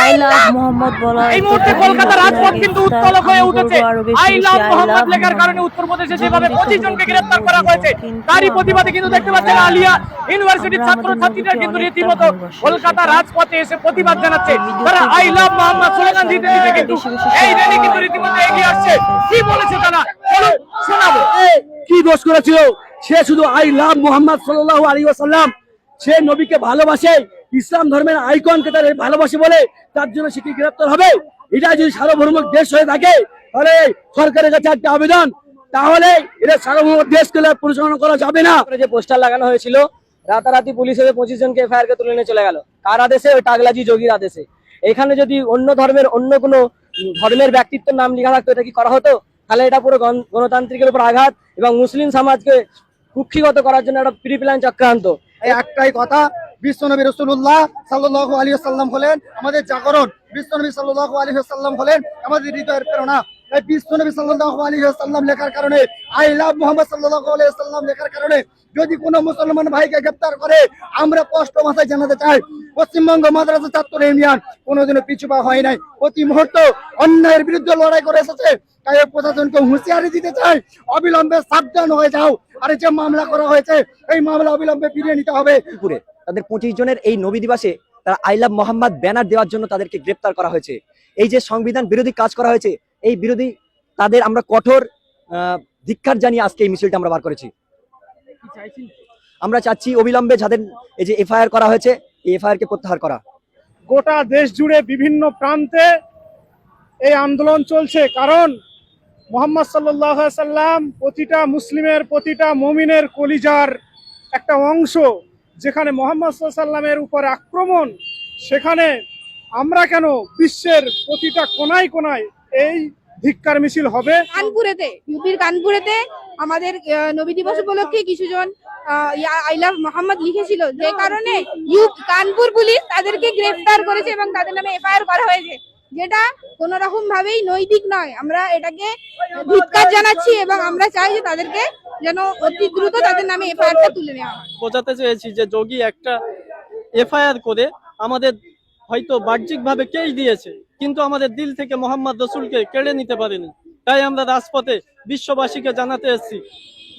I love Mohammad বলা এই মুহূর্তে কলকাতার রাজপথ কিন্তু উত্তলক হয়ে উঠেছে। আই লাভ মোহাম্মদ লেখার কারণে উত্তরপ্রদেশে যেভাবে 25 জনকে গ্রেফতার করা হয়েছে, তারই প্রতিবাদে কিন্তু দেখতে পাচ্ছেন আলিয়া ইউনিভার্সিটির ছাত্রছাত্রীরা কিন্তু রীতিমতো কলকাতা রাজপথে এসে প্রতিবাদ জানাচ্ছে। তারা আই লাভ মোহাম্মদ স্লোগান দিতে দিতে কিন্তু এই র্যালি কিন্তু রীতিমতো এগিয়ে আসছে। কি বলেছে তারা চলো শোনাবো। কি দোষ করেছিল সে? শুধু আই লাভ মোহাম্মদ সাল্লাল্লাহু আলাইহি ওয়াসাল্লাম, সে নবীকে ভালোবাসে, ইসলাম ধর্মের আইকনকে তার ভালোবাসে বলে তার জন্য সে কি গ্রেফতার হবে? এটা যদি সার্বভৌমিক দেশ হয়ে থাকে তাহলে সরকারের কাছে একটা আবেদন, তাহলে এটা সার্বভৌম দেশকে পরিচালনা করা যাবে না। যে পোস্টার লাগানো হয়েছিল, রাতারাতি পুলিশ এসে 25 জনকে এফআইআর কে তুলে নিয়ে চলে গেল। কার আদেশে? ওই টাগলাজি যোগীর আদেশে। এখানে যদি অন্য ধর্মের অন্য কোনো ধর্মের ব্যক্তিত্বের নাম লেখা থাকতো, এটা কি করা হতো? তাহলে এটা পুরো গণতান্ত্রিকের উপর আঘাত এবং মুসলিম সমাজকে কুক্ষিগত করার জন্য একটা প্রি প্ল্যান চক্রান্ত। একটাই কথা, বিশ্বনবী রাসূলুল্লাহ সাল্লাল্লাহু আলাইহি ওয়াসাল্লাম হলেন আমাদের জাগরণ, বিশ্বনবী সাল্লাল্লাহু আলাইহি ওয়াসাল্লাম হলেন আমাদের হৃদয়ের প্রেরণা। এই বিশ্বনবী সাল্লাল্লাহু আলাইহি ওয়াসাল্লাম লেখার কারণে, আই লাভ মুহাম্মদ সাল্লাল্লাহু আলাইহি ওয়াসাল্লাম লেখার কারণে যদি কোনো মুসলমান ভাইকে গ্রেফতার করে, আমরা স্পষ্ট ভাষায় জানাতে চাই, পশ্চিমবঙ্গ মাদ্রাসা ছাত্র ইউনিয়ন কোনোদিনও পিছু পা হয় নাই। প্রতি মুহূর্ত অন্যায়ের বিরুদ্ধে লড়াই করে এসেছে। তাই প্রশাসনকে হুঁশিয়ারি দিতে চাই, অবিলম্বে সাবধান হয়ে যাও। আর যে মামলা করা হয়েছে, এই মামলা অবিলম্বে ফিরিয়ে নিতে হবে। তাদের 25 জনের এই নবী দিবসে তারা আই লাভ মোহাম্মদ ব্যানার দেওয়ার জন্য তাদেরকে গ্রেফতার করা হয়েছে। এই যে সংবিধান বিরোধী কাজ করা হয়েছে, এই বিরোধী তাদের আমরা কঠোর ধিক্কার জানিয়ে আজকে এই মিছিলটা আমরা বার করেছি। আমরা চাচ্ছি অবিলম্বে যাদের এই যে এফআইআর করা হয়েছে, এই এফআইআর কে প্রত্যাহার করা। গোটা দেশ জুড়ে বিভিন্ন প্রান্তে এই আন্দোলন চলছে, কারণ মুহাম্মদ সাল্লাল্লাহু আলাইহি সাল্লাম প্রতিটা মুসলিমের, প্রতিটা মুমিনের কলিজার একটা অংশ। যেখানে মুহাম্মদ সাল্লাল্লাহু আলাইহি সাল্লামের উপর আক্রমণ, সেখানে আমরা কেন বিশ্বের প্রতিটা কোনায় কোনায় এই ধিক্কার মিছিল হবে। কানপুরেতে, ইউপির কানপুরেতে আমাদের নবী দিবস উপলক্ষে কিছুজন আই লাভ মোহাম্মদ লিখেছিল, যে কারণে কানপুর পুলিশ তাদেরকে গ্রেফতার করেছে এবং তাদের নামে এফআইআর করা হয়েছে, যেটা কোন রকম ভাবেই নৈতিক নয়। আমরা এটাকে ধিক্কার জানাচ্ছি এবং আমরা চাই যে তাদেরকে যেন অতি দ্রুত তাদের নামে এফআইআরটা তুলে নেওয়া হয়। বোঝাতে চেয়েছি যে যোগী একটা এফআইআর করে আমাদের হয়তো বাহ্যিকভাবে কেই দিয়েছে, কিন্তু আমাদের দিল থেকে মোহাম্মদ রসুলকে কেড়ে নিতে পারেনি। তাই আমরা রাজপথে বিশ্ববাসীকে জানাতে এসেছি,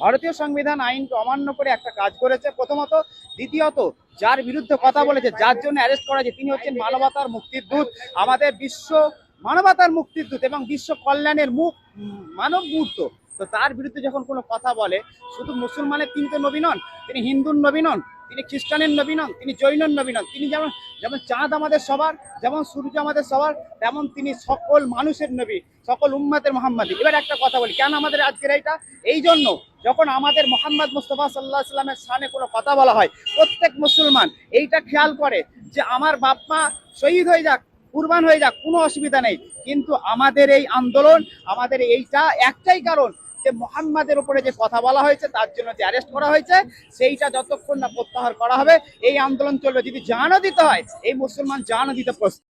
ভারতীয় সংবিধান আইনকে অমান্য করে একটা কাজ করেছে প্রথমত। দ্বিতীয়ত, যার বিরুদ্ধে কথা বলেছে, যার জন্য অ্যারেস্ট করা হয়েছে, তিনি হচ্ছেন মানবতার মুক্তির দূত, আমাদের বিশ্ব মানবতার মুক্তির দূত এবং বিশ্ব কল্যাণের মানব মূর্ত। তো তার বিরুদ্ধে যখন কোনো কথা বলে, শুধু মুসলমানের তিনি তো নবী নন, তিনি হিন্দুর নবী নন, তিনি খ্রিস্টানের নবী নন, তিনি জৈনের নবী নন। তিনি যেমন যেমন চাঁদ আমাদের সবার, যেমন সূর্য আমাদের সবার, তেমন তিনি সকল মানুষের নবী, সকল উম্মতের মোহাম্মদী। এবার একটা কথা বলি, কেন আমাদের আজকের এইটা? এই জন্য, যখন আমাদের মোহাম্মদ মুস্তাফা সাল্লাল্লাহু আলাইহি ওয়াসাল্লামের শানে কোনো কথা বলা হয়, প্রত্যেক মুসলমান এইটা খেয়াল করে যে আমার বাপ মা শহীদ হয়ে যাক, কুরবান হয়ে যাক, কোনো অসুবিধা নেই। কিন্তু আমাদের এই আন্দোলন, আমাদের এইটা একটাই কারণ, যে মুহাম্মাদের উপরে যে কথা বলা হয়েছে, তার জন্য যে অ্যারেস্ট করা হয়েছে, সেইটা যতক্ষণ না প্রত্যাহার করা হবে এই আন্দোলন চলবে। যদি জানও দিতে হয়, এই মুসলমান জানও দিতে প্রস্তুত।